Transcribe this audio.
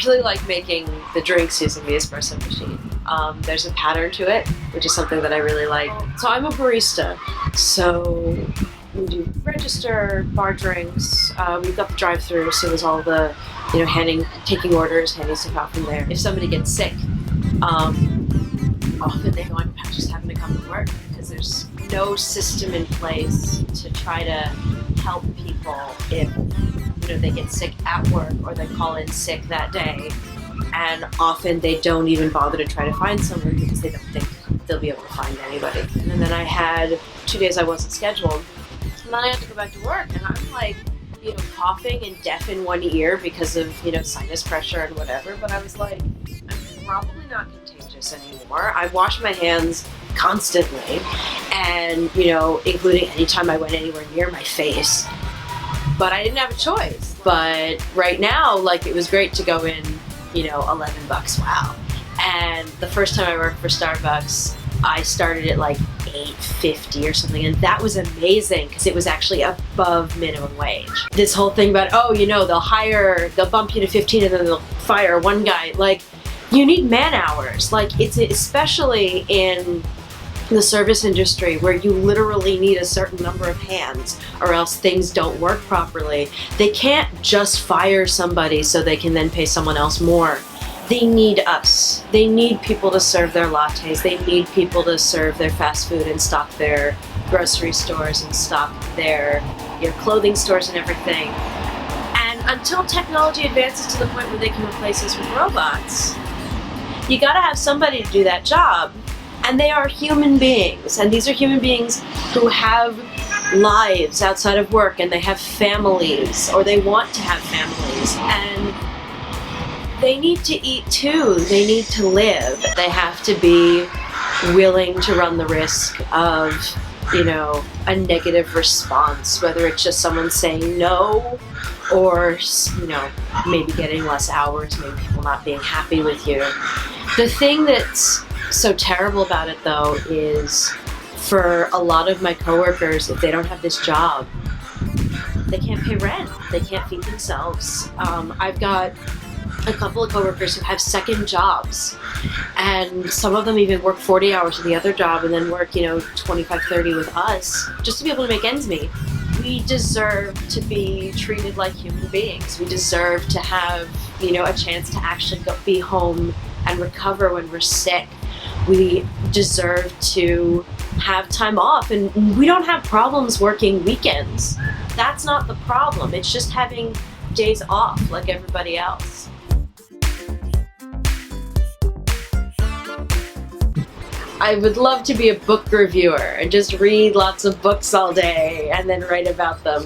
really like making the drinks using the espresso machine. There's a pattern to it, which is something that I really like. So I'm a barista, so we do register, bar drinks. We've got the drive-through, so there's all the, taking orders, handing stuff out from there. If somebody gets sick, often they go on just having to come to work because there's no system in place to try to help people if they get sick at work or they call in sick that day. And often they don't even bother to try to find someone because they don't think they'll be able to find anybody. And then I had 2 days I wasn't scheduled. And then I had to go back to work and I'm like, coughing and deaf in one ear because of, sinus pressure and whatever. But I was like, I'm probably not contagious anymore. I wash my hands constantly and, including anytime I went anywhere near my face. But I didn't have a choice. But right now, it was great to go in, $11, wow. And the first time I worked for Starbucks, I started at $8.50 or something, and that was amazing because it was actually above minimum wage. This whole thing about, they'll bump you to 15 and then they'll fire one guy. You need man hours. It's especially in the service industry where you literally need a certain number of hands or else things don't work properly. They can't just fire somebody so they can then pay someone else more. They need us. They need people to serve their lattes. They need people to serve their fast food and stock their grocery stores and stock their clothing stores and everything. And until technology advances to the point where they can replace us with robots, you gotta have somebody to do that job. And they are human beings. And these are human beings who have lives outside of work and they have families or they want to have families. And they need to eat too. They need to live. They have to be willing to run the risk of, a negative response, whether it's just someone saying no or, maybe getting less hours, maybe people not being happy with you. The thing that's so terrible about it though is for a lot of my coworkers, if they don't have this job, they can't pay rent, they can't feed themselves. I've got a couple of coworkers who have second jobs and some of them even work 40 hours at the other job and then work 25, 30 with us just to be able to make ends meet. We deserve to be treated like human beings. We deserve to have a chance to actually be home and recover when we're sick. We deserve to have time off, and we don't have problems working weekends. That's not the problem. It's just having days off like everybody else. I would love to be a book reviewer and just read lots of books all day and then write about them.